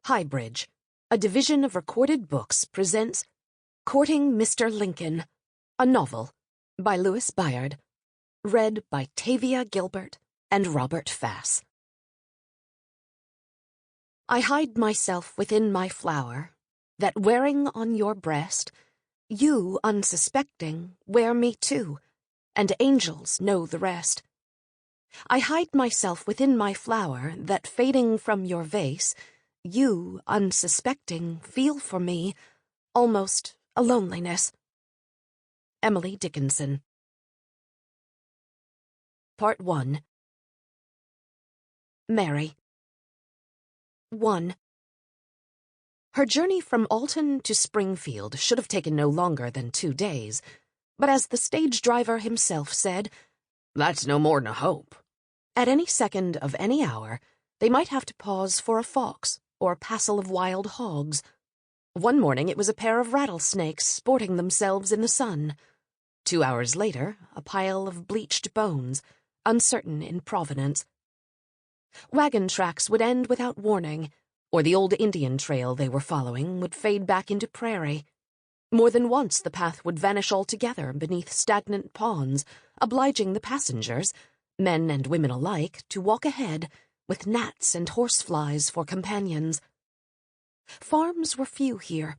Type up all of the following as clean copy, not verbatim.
HighBridge, a division of Recorded Books, presents Courting Mr. Lincoln, a novel by Bayard, read by Tavia, Gilbert, and Robert Fass. I hide myself within my flower, that wearing on your breast, you, unsuspecting, wear me too, and angels know the rest. I hide myself within my flower, that fading from your vase, you, unsuspecting, feel for me almost a loneliness. Emily Dickinson. Part 1. Mary. 1. Her journey from Alton to Springfield should have taken no longer than 2 days, but as the stage driver himself said, "That's no more'n a hope." At any second of any hour, they might have to pause for a fox or a passel of wild hogs. One morning it was a pair of rattlesnakes sporting themselves in the sun. 2 hours later, a pile of bleached bones, uncertain in provenance. Wagon tracks would end without warning, or the old Indian trail they were following would fade back into prairie. More than once the path would vanish altogether beneath stagnant ponds, obliging the passengers, men and women alike, to walk ahead, with gnats and horseflies for companions. Farms were few here.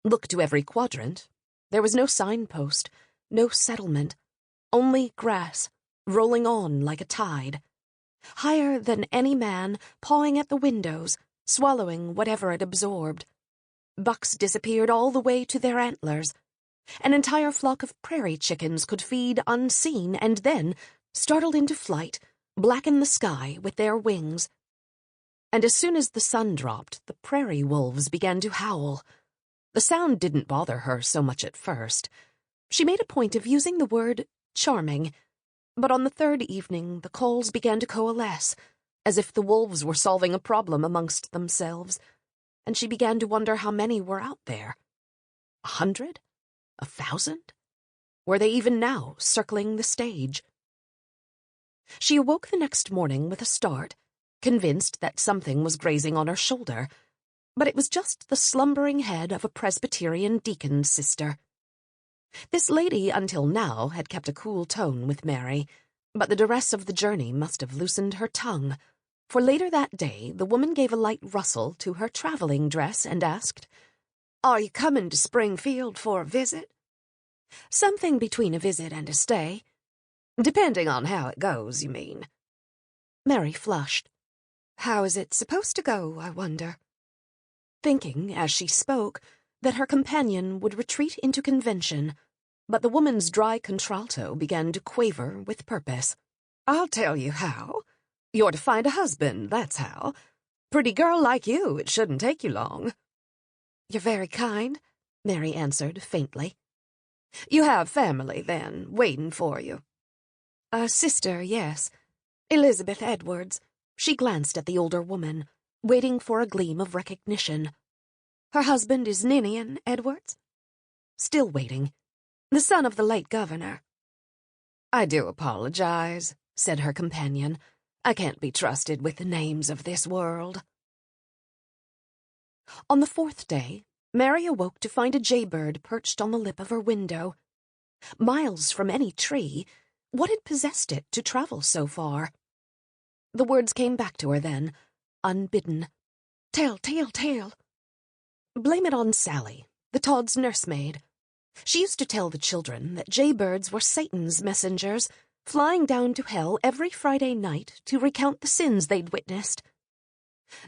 Look to every quadrant. There was no signpost, no settlement, only grass, rolling on like a tide. Higher than any man, pawing at the windows, swallowing whatever it absorbed. Bucks disappeared all the way to their antlers. An entire flock of prairie chickens could feed unseen and then, startled into flight, blacken the sky with their wings. And as soon as the sun dropped, the prairie wolves began to howl. The sound didn't bother her so much at first. She made a point of using the word charming, but on the third evening the calls began to coalesce, as if the wolves were solving a problem amongst themselves, and she began to wonder how many were out there. 100? 1,000? Were they even now circling the stage? She awoke the next morning with a start, convinced that something was grazing on her shoulder, but it was just the slumbering head of a Presbyterian deacon's sister. This lady, until now, had kept a cool tone with Mary, but the duress of the journey must have loosened her tongue, for later that day the woman gave a light rustle to her traveling dress and asked, "Are you coming to Springfield for a visit?" "Something between a visit and a stay." "Depending on how it goes, you mean?" Mary flushed. "How is it supposed to go, I wonder?" Thinking, as she spoke, that her companion would retreat into convention, but the woman's dry contralto began to quaver with purpose. "I'll tell you how. You're to find a husband, that's how. Pretty girl like you, it shouldn't take you long." "You're very kind," Mary answered faintly. "You have family, then, waiting for you?" "A sister, yes. Elizabeth Edwards." She glanced at the older woman, waiting for a gleam of recognition. "Her husband is Ninian Edwards?" Still waiting. "The son of the late governor." "I do apologize," said her companion. "I can't be trusted with the names of this world." On the 4th day, Mary awoke to find a jaybird perched on the lip of her window. Miles from any tree, what had possessed it to travel so far? The words came back to her then, unbidden. "Tell, tell, tell." Blame it on Sally, the Todd's nursemaid. She used to tell the children that jaybirds were Satan's messengers, flying down to hell every Friday night to recount the sins they'd witnessed.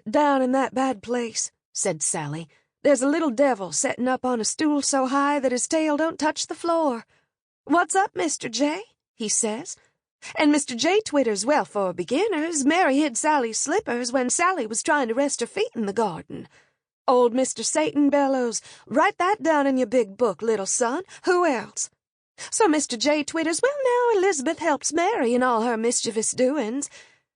"Down in that bad place," said Sally, "there's a little devil setting up on a stool so high that his tail don't touch the floor. 'What's up, Mr. J?' he says. And Mr. J twitters, 'Well, for beginners, Mary hid Sally's slippers when Sally was trying to rest her feet in the garden.' Old Mr. Satan bellows, 'Write that down in your big book, little son. Who else?' So Mr. J twitters, 'Well, now, Elizabeth helps Mary in all her mischievous doings.'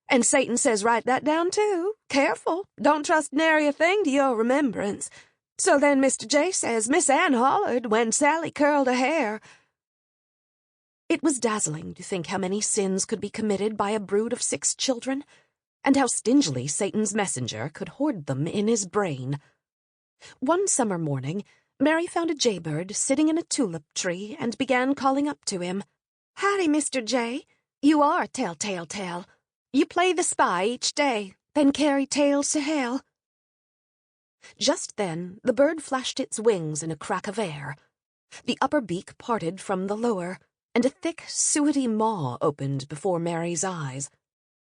And Satan says, 'Write that down, too. Careful, don't trust nary a thing to your remembrance.' So then Mr. J says, 'Miss Ann hollered when Sally curled her hair.'" It was dazzling to think how many sins could be committed by a brood of 6 children. and how stingily Satan's messenger could hoard them in his brain. One summer morning, Mary found a jaybird sitting in a tulip tree and began calling up to him. "Howdy, Mr. Jay. You are tell-tale tale. You play the spy each day, then carry tales to hell." Just then, the bird flashed its wings in a crack of air. The upper beak parted from the lower, and a thick, suety maw opened before Mary's eyes.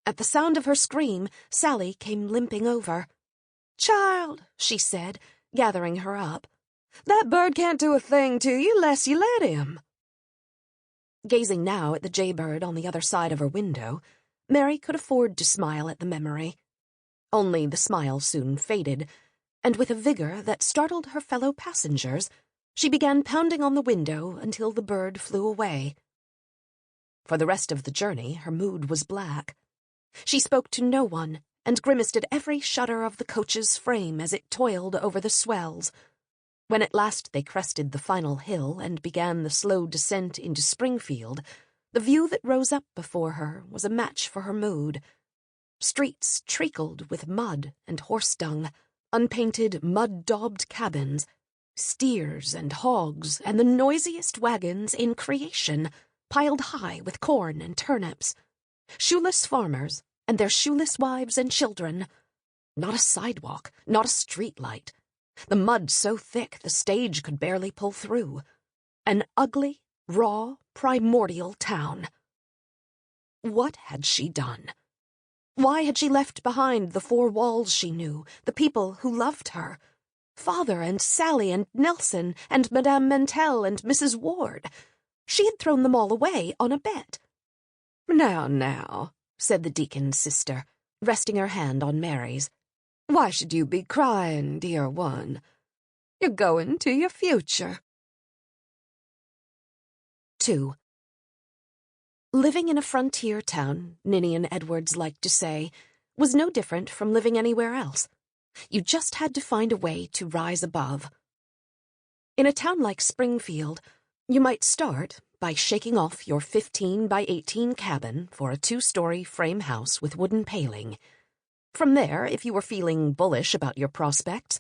At the sound of her scream, Sally came limping over. "Child," she said, gathering her up, "that bird can't do a thing to you less you let him." Gazing now at the jaybird on the other side of her window, Mary could afford to smile at the memory. Only the smile soon faded, and with a vigor that startled her fellow passengers, she began pounding on the window until the bird flew away. For the rest of the journey, her mood was black. She spoke to no one, and grimaced at every shutter of the coach's frame as it toiled over the swells. When at last they crested the final hill and began the slow descent into Springfield, the view that rose up before her was a match for her mood. Streets treacled with mud and horse dung, unpainted, mud-daubed cabins, steers and hogs, and the noisiest wagons in creation, piled high with corn and turnips, shoeless farmers, and their shoeless wives and children. Not a sidewalk, not a street light. The mud so thick the stage could barely pull through. An ugly, raw, primordial town. What had she done? Why had she left behind the four walls she knew, the people who loved her? Father and Sally and Nelson and Madame Mentel and Mrs. Ward. She had thrown them all away on a bet. Now, said the deacon's sister, resting her hand on Mary's. "Why should you be crying, dear one? You're going to your future." 2. Living in a frontier town, Ninian Edwards liked to say, was no different from living anywhere else. You just had to find a way to rise above. In a town like Springfield, you might start by shaking off your 15 by 18 cabin for a 2-story frame house with wooden paling. From there, if you were feeling bullish about your prospects,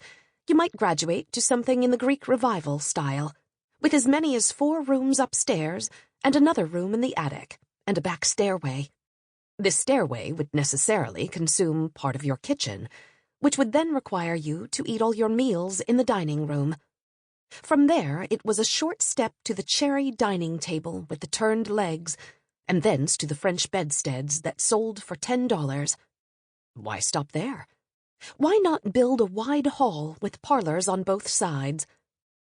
you might graduate to something in the Greek Revival style, with as many as 4 rooms upstairs and another room in the attic, and a back stairway. This stairway would necessarily consume part of your kitchen, which would then require you to eat all your meals in the dining room. From there, it was a short step to the cherry dining table with the turned legs, and thence to the French bedsteads that sold for $10. Why stop there? Why not build a wide hall with parlors on both sides?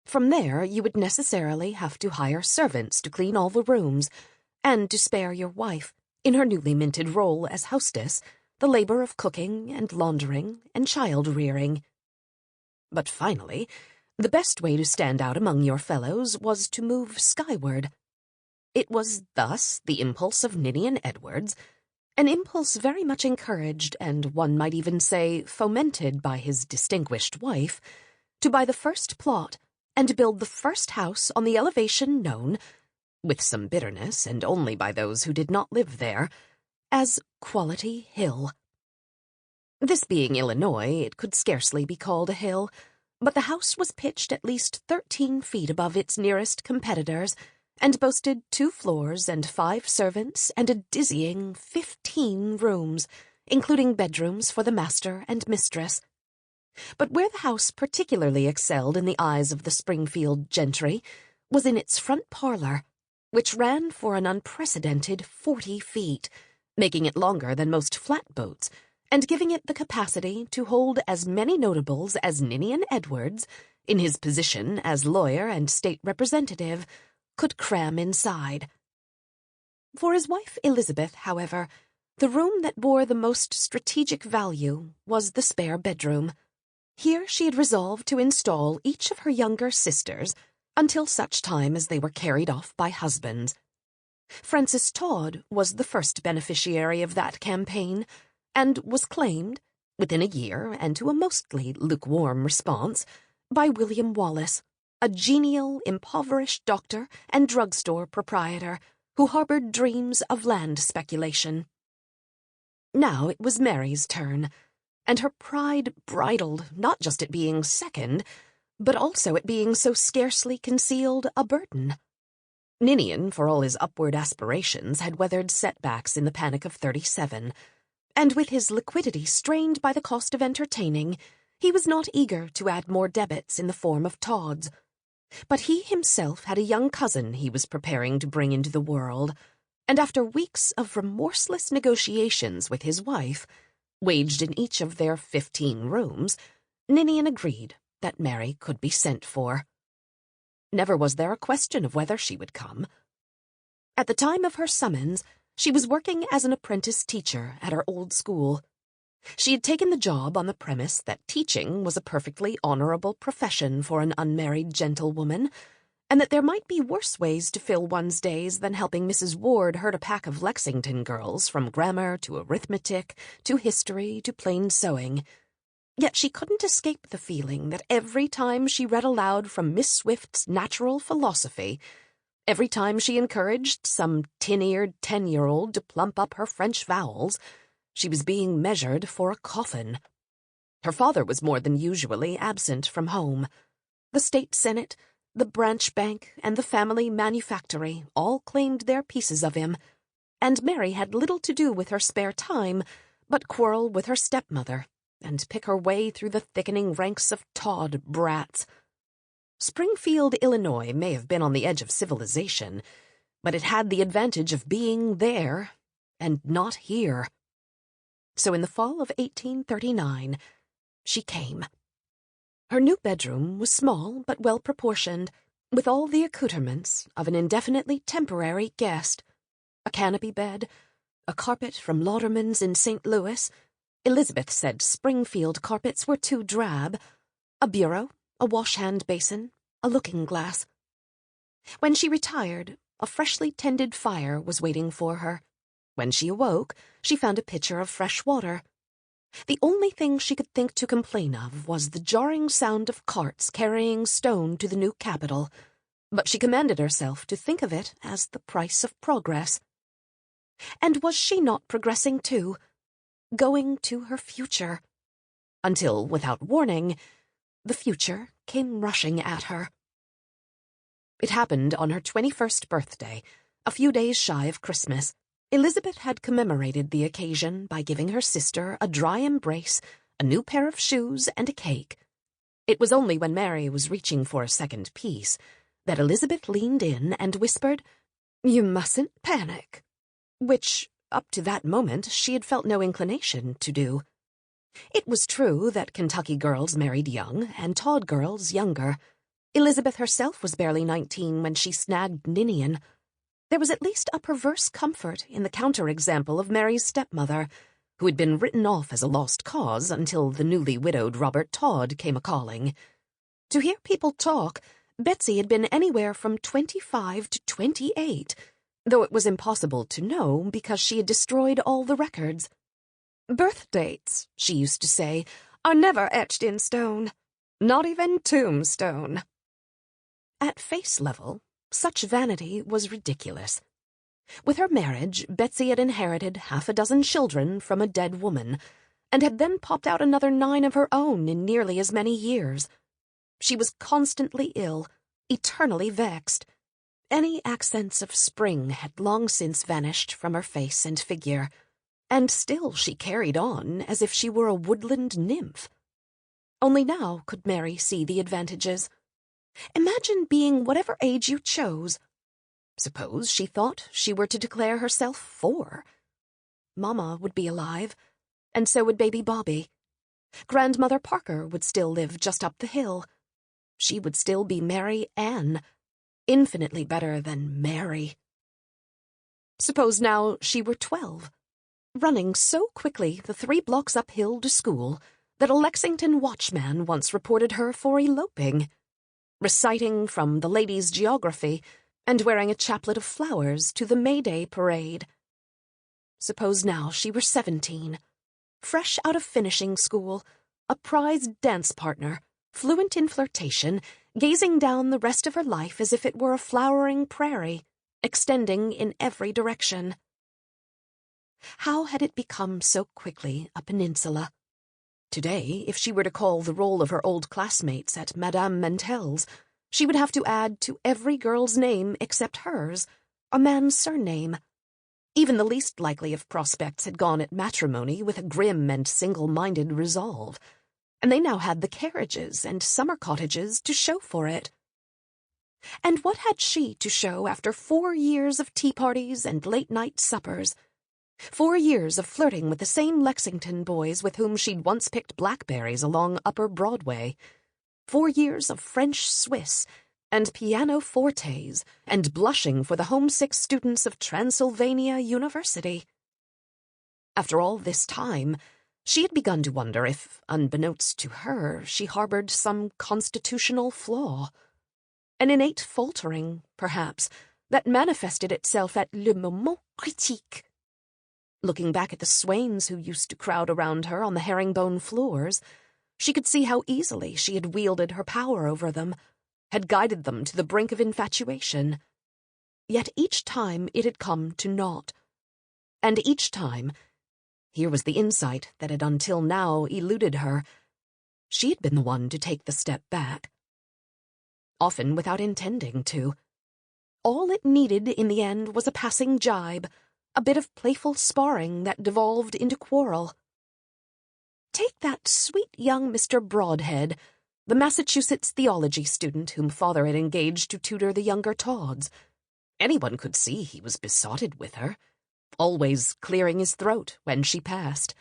From there, you would necessarily have to hire servants to clean all the rooms, and to spare your wife, in her newly minted role as hostess, the labor of cooking and laundering and child-rearing. But finally, the best way to stand out among your fellows was to move skyward. It was thus the impulse of Ninian Edwards, an impulse very much encouraged and one might even say fomented by his distinguished wife, to buy the first plot and build the first house on the elevation known, with some bitterness and only by those who did not live there, as Quality Hill. This being Illinois, it could scarcely be called a hill, but the house was pitched at least 13 feet above its nearest competitors, and boasted 2 floors and 5 servants and a dizzying 15 rooms, including bedrooms for the master and mistress. But where the house particularly excelled in the eyes of the Springfield gentry was in its front parlor, which ran for an unprecedented 40 feet, making it longer than most flatboats, and giving it the capacity to hold as many notables as Ninian Edwards, in his position as lawyer and state representative, could cram inside. For his wife Elizabeth, however, the room that bore the most strategic value was the spare bedroom. Here she had resolved to install each of her younger sisters until such time as they were carried off by husbands. Frances Todd was the first beneficiary of that campaign, and was claimed, within a year and to a mostly lukewarm response, by William Wallace, a genial, impoverished doctor and drugstore proprietor who harbored dreams of land speculation. Now it was Mary's turn, and her pride bridled not just at being second, but also at being so scarcely concealed a burden. Ninian, for all his upward aspirations, had weathered setbacks in the Panic of '37, and with his liquidity strained by the cost of entertaining, he was not eager to add more debits in the form of Todds. But he himself had a young cousin he was preparing to bring into the world, and after weeks of remorseless negotiations with his wife, waged in each of their 15 rooms, Ninian agreed that Mary could be sent for. Never was there a question of whether she would come. At the time of her summons, she was working as an apprentice teacher at her old school. She had taken the job on the premise that teaching was a perfectly honorable profession for an unmarried gentlewoman, and that there might be worse ways to fill one's days than helping Mrs. Ward herd a pack of Lexington girls from grammar to arithmetic to history to plain sewing. Yet she couldn't escape the feeling that every time she read aloud from Miss Swift's Natural Philosophy, every time she encouraged some tin-eared 10-year-old to plump up her French vowels, she was being measured for a coffin. Her father was more than usually absent from home. The state senate, the branch bank, and the family manufactory all claimed their pieces of him, and Mary had little to do with her spare time but quarrel with her stepmother and pick her way through the thickening ranks of Todd brats. Springfield, Illinois may have been on the edge of civilization, but it had the advantage of being there and not here. So in the fall of 1839, she came. Her new bedroom was small but well-proportioned, with all the accoutrements of an indefinitely temporary guest. A canopy bed, a carpet from Lauderman's in St. Louis. Elizabeth said Springfield carpets were too drab. A bureau, a wash-hand basin, a looking-glass. When she retired, a freshly tended fire was waiting for her. When she awoke, she found a pitcher of fresh water. The only thing she could think to complain of was the jarring sound of carts carrying stone to the new capital, but she commanded herself to think of it as the price of progress. And was she not progressing too? Going to her future? Until, without warning, the future came rushing at her. It happened on her 21st birthday, a few days shy of Christmas. Elizabeth had commemorated the occasion by giving her sister a dry embrace, a new pair of shoes, and a cake. It was only when Mary was reaching for a second piece that Elizabeth leaned in and whispered, "You mustn't panic," which, up to that moment, she had felt no inclination to do. It was true that Kentucky girls married young and Todd girls younger. Elizabeth herself was barely 19 when she snagged Ninian. There was at least a perverse comfort in the counterexample of Mary's stepmother, who had been written off as a lost cause until the newly widowed Robert Todd came a-calling. To hear people talk, Betsy had been anywhere from 25 to 28, though it was impossible to know because she had destroyed all the records. "Birth dates," she used to say, "are never etched in stone. Not even tombstone." At face level, such vanity was ridiculous. With her marriage, Betsy had inherited half a dozen children from a dead woman, and had then popped out another 9 of her own in nearly as many years. She was constantly ill, eternally vexed. Any accents of spring had long since vanished from her face and figure, and still she carried on as if she were a woodland nymph. Only now could Mary see the advantages. Imagine being whatever age you chose. Suppose she thought she were to declare herself 4. Mama would be alive, and so would baby Bobby. Grandmother Parker would still live just up the hill. She would still be Mary Ann, infinitely better than Mary. Suppose now she were 12, running so quickly the 3 blocks uphill to school that a Lexington watchman once reported her for eloping, reciting from the ladies' geography and wearing a chaplet of flowers to the May Day parade. Suppose now she were 17, fresh out of finishing school, a prized dance partner, fluent in flirtation, gazing down the rest of her life as if it were a flowering prairie, extending in every direction. How had it become so quickly a peninsula? Today, if she were to call the roll of her old classmates at Madame Mentel's, she would have to add to every girl's name except hers a man's surname. Even the least likely of prospects had gone at matrimony with a grim and single-minded resolve, and they now had the carriages and summer cottages to show for it. And what had she to show after 4 years of tea-parties and late-night suppers? 4 years of flirting with the same Lexington boys with whom she'd once picked blackberries along Upper Broadway. 4 years of French Swiss and pianofortes and blushing for the homesick students of Transylvania University. After all this time, she had begun to wonder if, unbeknownst to her, she harbored some constitutional flaw. An innate faltering, perhaps, that manifested itself at le moment critique. Looking back at the swains who used to crowd around her on the herringbone floors, she could see how easily she had wielded her power over them, had guided them to the brink of infatuation. Yet each time it had come to naught. And each time, here was the insight that had until now eluded her, she had been the one to take the step back. Often without intending to. All it needed in the end was a passing jibe, a bit of playful sparring that devolved into quarrel. Take that sweet young Mr. Broadhead, the Massachusetts theology student whom father had engaged to tutor the younger Todds. Anyone could see he was besotted with her, always clearing his throat when she passed,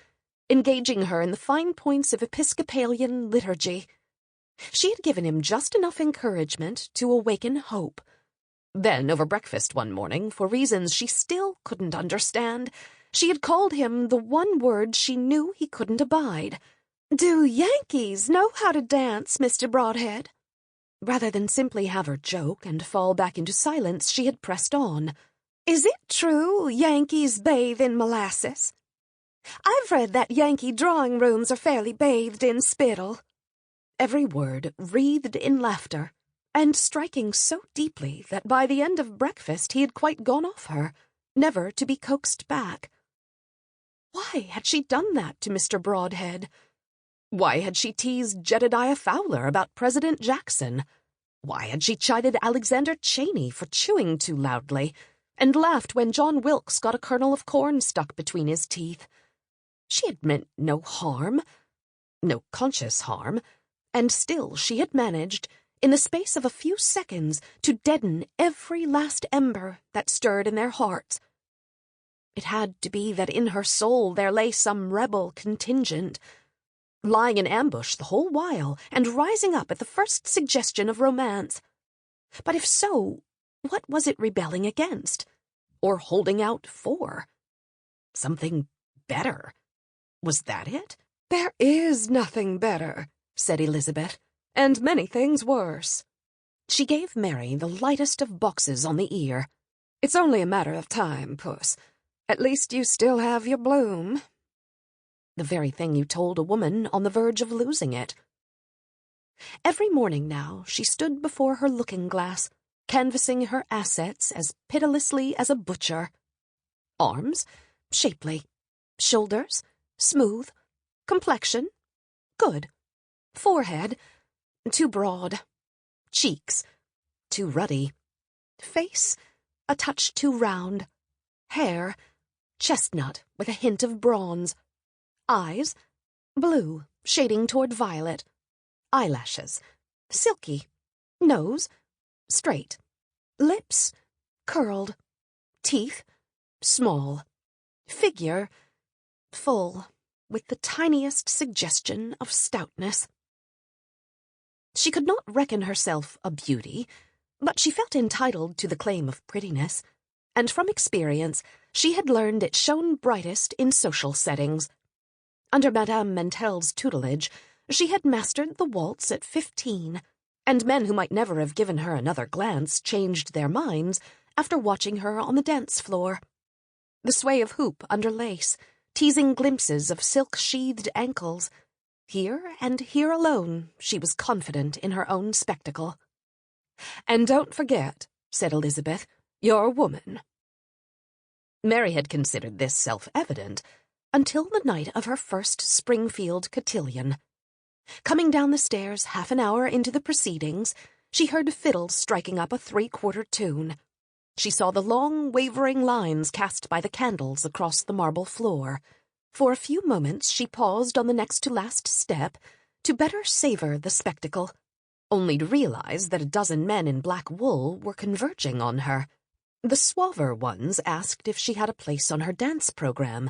engaging her in the fine points of Episcopalian liturgy. She had given him just enough encouragement to awaken hope. Then, over breakfast one morning, for reasons she still couldn't understand, she had called him the one word she knew he couldn't abide. "Do Yankees know how to dance, Mr. Broadhead?" Rather than simply have her joke and fall back into silence, she had pressed on. "Is it true Yankees bathe in molasses? I've read that Yankee drawing rooms are fairly bathed in spittle." Every word wreathed in laughter, and striking so deeply that by the end of breakfast he had quite gone off her, never to be coaxed back. Why had she done that to Mr. Broadhead? Why had she teased Jedediah Fowler about President Jackson? Why had she chided Alexander Cheney for chewing too loudly, and laughed when John Wilkes got a kernel of corn stuck between his teeth? She had meant no harm, no conscious harm, and still she had managed, in the space of a few seconds, to deaden every last ember that stirred in their hearts. It had to be that in her soul there lay some rebel contingent, lying in ambush the whole while and rising up at the first suggestion of romance. But if so, what was it rebelling against? Or holding out for? Something better. Was that it? "There is nothing better," said Elizabeth, "and many things worse." She gave Mary the lightest of boxes on the ear. "It's only a matter of time, Puss. At least you still have your bloom." The very thing you told a woman on the verge of losing it. Every morning now she stood before her looking-glass, canvassing her assets as pitilessly as a butcher. Arms, shapely. Shoulders, smooth. Complexion, good. Forehead, too broad. Cheeks, too ruddy. Face, a touch too round. Hair, chestnut with a hint of bronze. Eyes, blue, shading toward violet. Eyelashes, silky. Nose, straight. Lips, curled. Teeth, small. Figure, full, with the tiniest suggestion of stoutness. She could not reckon herself a beauty, but she felt entitled to the claim of prettiness, and from experience she had learned it shone brightest in social settings. Under Madame Mentel's tutelage, she had mastered the waltz at 15, and men who might never have given her another glance changed their minds after watching her on the dance floor. The sway of hoop under lace, teasing glimpses of silk-sheathed ankles. Here and here alone she was confident in her own spectacle. "And don't forget," said Elizabeth, "you're a woman." Mary had considered this self-evident until the night of her first Springfield cotillion. Coming down the stairs half an hour into the proceedings, she heard fiddles striking up a three-quarter tune. She saw the long, wavering lines cast by the candles across the marble floor. For a few moments she paused on the next-to-last step to better savor the spectacle, only to realize that a dozen men in black wool were converging on her. The suaver ones asked if she had a place on her dance program.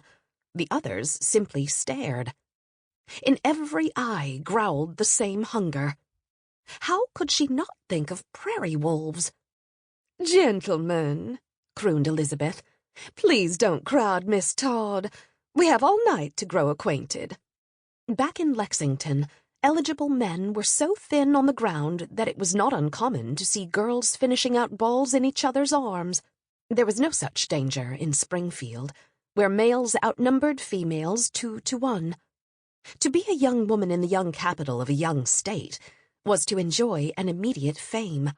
The others simply stared. In every eye growled the same hunger. How could she not think of prairie wolves? "Gentlemen," crooned Elizabeth, "please don't crowd Miss Todd. We have all night to grow acquainted." Back in Lexington, eligible men were so thin on the ground that it was not uncommon to see girls finishing out balls in each other's arms. There was no such danger in Springfield, where males outnumbered females 2-1. To be a young woman in the young capital of a young state was to enjoy an immediate fame.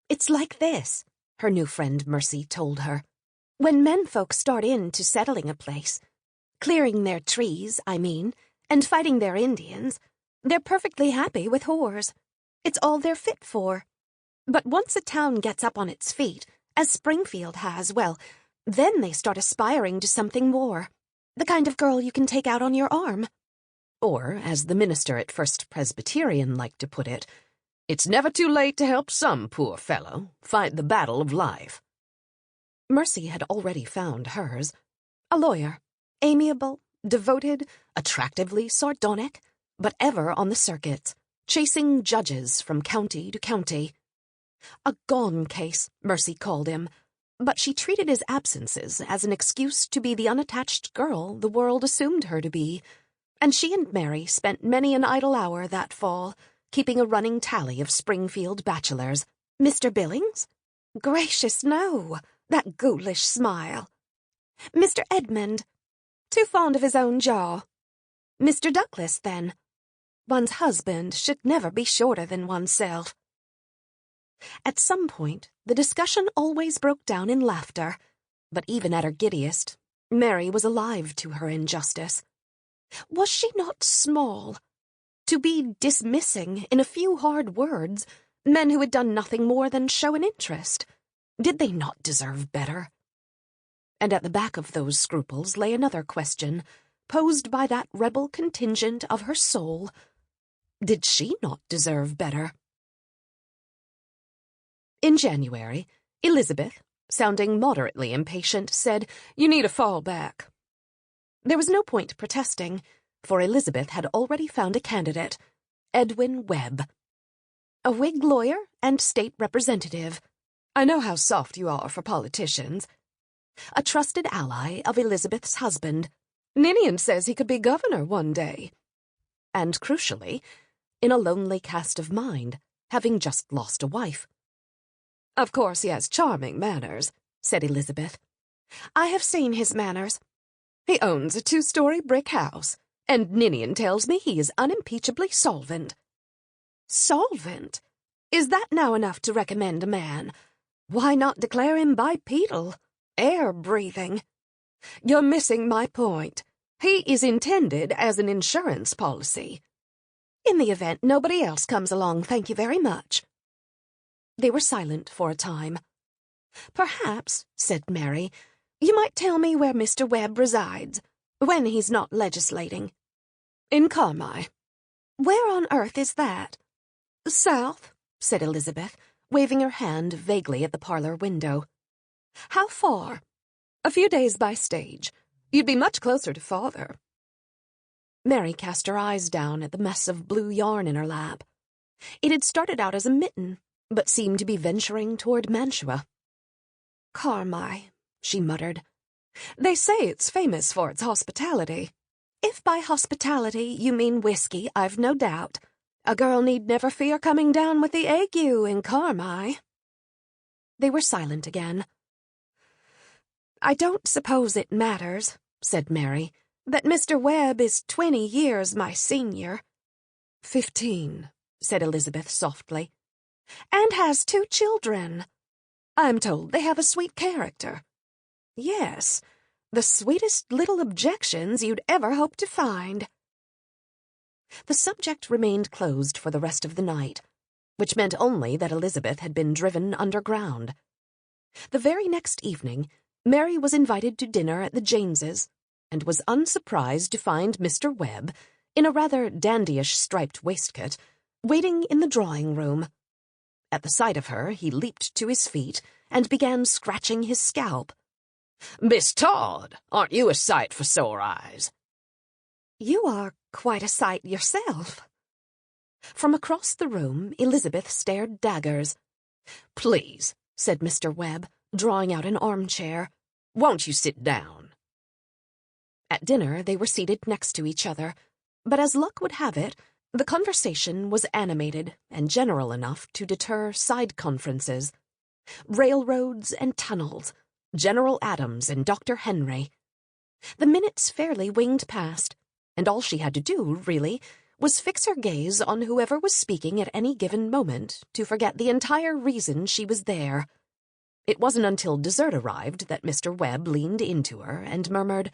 "It's like this," her new friend Mercy told her. "When menfolk start in to settling a place, clearing their trees, I mean, and fighting their Indians, they're perfectly happy with whores. It's all they're fit for. But once a town gets up on its feet, as Springfield has, well, then they start aspiring to something more. The kind of girl you can take out on your arm." Or, as the minister at First Presbyterian liked to put it, "It's never too late to help some poor fellow fight the battle of life." Mercy had already found hers. A lawyer, amiable, devoted, attractively sardonic, but ever on the circuits, chasing judges from county to county. A gone case, Mercy called him, but she treated his absences as an excuse to be the unattached girl the world assumed her to be, and she and Mary spent many an idle hour that fall, keeping a running tally of Springfield bachelors. "Mr. Billings? Gracious, no! That ghoulish smile. Mr. Edmund? Too fond of his own jaw. Mr. Douglas, then? One's husband should never be shorter than oneself." At some point, the discussion always broke down in laughter, but even at her giddiest, Mary was alive to her injustice. Was she not small? To be dismissing, in a few hard words, men who had done nothing more than show an interest. Did they not deserve better? And at the back of those scruples lay another question, posed by that rebel contingent of her soul. Did she not deserve better? In January, Elizabeth, sounding moderately impatient, said, "You need a fallback." There was no point protesting, for Elizabeth had already found a candidate, Edwin Webb. A Whig lawyer and state representative. I know how soft you are for politicians. A trusted ally of Elizabeth's husband. Ninian says he could be governor one day. And crucially, in a lonely cast of mind, having just lost a wife. "Of course he has charming manners," said Elizabeth. "I have seen his manners. He owns a 2-story brick house, and Ninian tells me he is unimpeachably solvent." "Solvent? Is that now enough to recommend a man? Why not declare him bipedal, air-breathing? You're missing my point. He is intended as an insurance policy. In the event nobody else comes along, thank you very much." They were silent for a time. "Perhaps," said Mary, "you might tell me where Mr. Webb resides, when he's not legislating." "In Carmi." "Where on earth is that?" "South," said Elizabeth, waving her hand vaguely at the parlor window. "How far?" "A few days by stage. You'd be much closer to father." Mary cast her eyes down at the mess of blue yarn in her lap. It had started out as a mitten, but seemed to be venturing toward Mantua. "Carmi," she muttered. "They say it's famous for its hospitality." "If by hospitality you mean whiskey, I've no doubt. A girl need never fear coming down with the ague in Carmi." They were silent again. "I don't suppose it matters," said Mary, "that Mr. Webb is 20 years my senior." 15, said Elizabeth softly. "And has 2 children. I'm told they have a sweet character." Yes, the sweetest little objections you'd ever hope to find. The subject remained closed for the rest of the night, which meant only that Elizabeth had been driven underground. The very next evening, Mary was invited to dinner at the Jameses, and was unsurprised to find Mr. Webb, in a rather dandyish striped waistcoat, waiting in the drawing-room. At the sight of her, he leaped to his feet and began scratching his scalp. "Miss Todd, aren't you a sight for sore eyes?" "You are quite a sight yourself." From across the room, Elizabeth stared daggers. "Please," said Mr. Webb, drawing out an armchair, "won't you sit down?" At dinner, they were seated next to each other, but as luck would have it, the conversation was animated and general enough to deter side conferences. Railroads and tunnels, General Adams and Dr. Henry. The minutes fairly winged past, and all she had to do, really, was fix her gaze on whoever was speaking at any given moment to forget the entire reason she was there. It wasn't until dessert arrived that Mr. Webb leaned into her and murmured,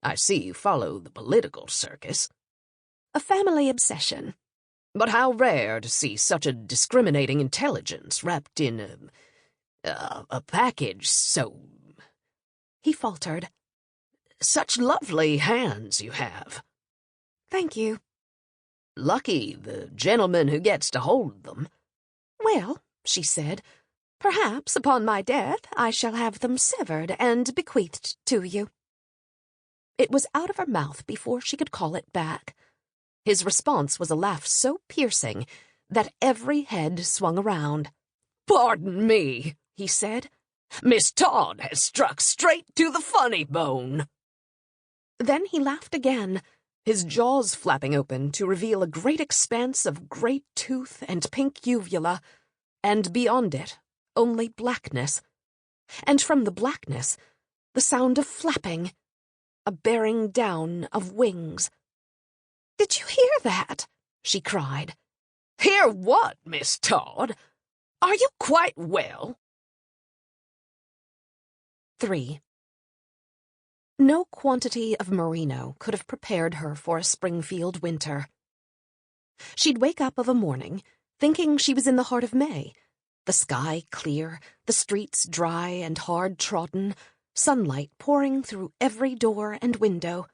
"I see you follow the political circus." "A family obsession." "But how rare to see such a discriminating intelligence wrapped in a package so—" he faltered. "Such lovely hands you have." "Thank you." "Lucky the gentleman who gets to hold them." "Well," she said, "perhaps upon my death I shall have them severed and bequeathed to you." It was out of her mouth before she could call it back. His response was a laugh so piercing that every head swung around. "Pardon me," he said. "Miss Todd has struck straight to the funny bone." Then he laughed again, his jaws flapping open to reveal a great expanse of great tooth and pink uvula, and beyond it, only blackness. And from the blackness, the sound of flapping, a bearing down of wings. "Did you hear that?" she cried. "Hear what, Miss Todd? Are you quite well?" 3. No quantity of merino could have prepared her for a Springfield winter. She'd wake up of a morning, thinking she was in the heart of May, the sky clear, the streets dry and hard-trodden, sunlight pouring through every door and window.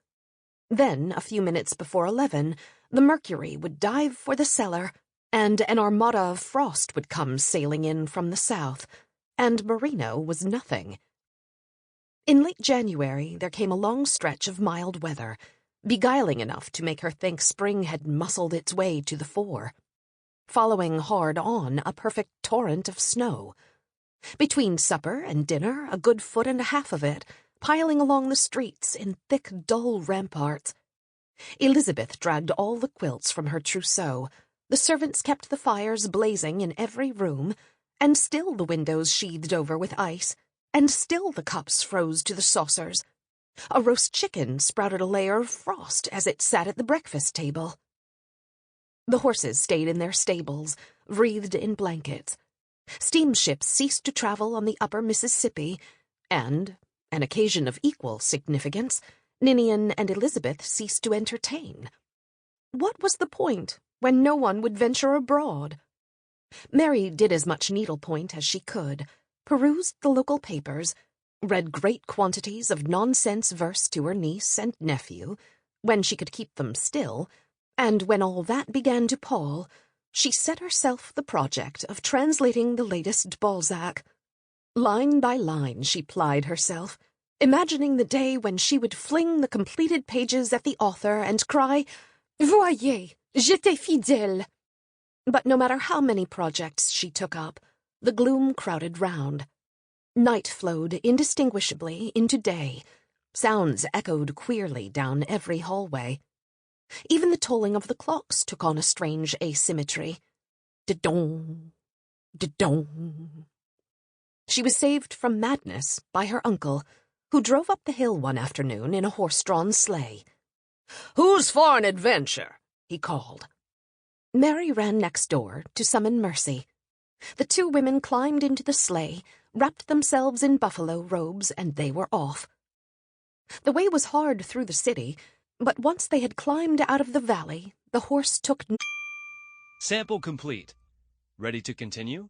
Then, a few minutes before 11, the mercury would dive for the cellar, and an armada of frost would come sailing in from the south, and merino was nothing. In late January, there came a long stretch of mild weather, beguiling enough to make her think spring had muscled its way to the fore. Following hard on, a perfect torrent of snow. Between supper and dinner, a good foot and a half of it, piling along the streets in thick, dull ramparts. Elizabeth dragged all the quilts from her trousseau. The servants kept the fires blazing in every room, and still the windows sheathed over with ice, and still the cups froze to the saucers. A roast chicken sprouted a layer of frost as it sat at the breakfast table. The horses stayed in their stables, wreathed in blankets. Steamships ceased to travel on the upper Mississippi, and, an occasion of equal significance, Ninian and Elizabeth ceased to entertain. What was the point when no one would venture abroad? Mary did as much needlepoint as she could, perused the local papers, read great quantities of nonsense verse to her niece and nephew, when she could keep them still, and when all that began to pall, she set herself the project of translating the latest Balzac. Line by line she plied herself, imagining the day when she would fling the completed pages at the author and cry, "Voyez, j'étais fidèle." But no matter how many projects she took up, the gloom crowded round. Night flowed indistinguishably into day. Sounds echoed queerly down every hallway. Even the tolling of the clocks took on a strange asymmetry. Da-dong, da-dong. She was saved from madness by her uncle, who drove up the hill one afternoon in a horse-drawn sleigh. "Who's for an adventure?" he called. Mary ran next door to summon Mercy. The two women climbed into the sleigh, wrapped themselves in buffalo robes, and they were off. The way was hard through the city, but once they had climbed out of the valley, the horse took... Sample complete. Ready to continue?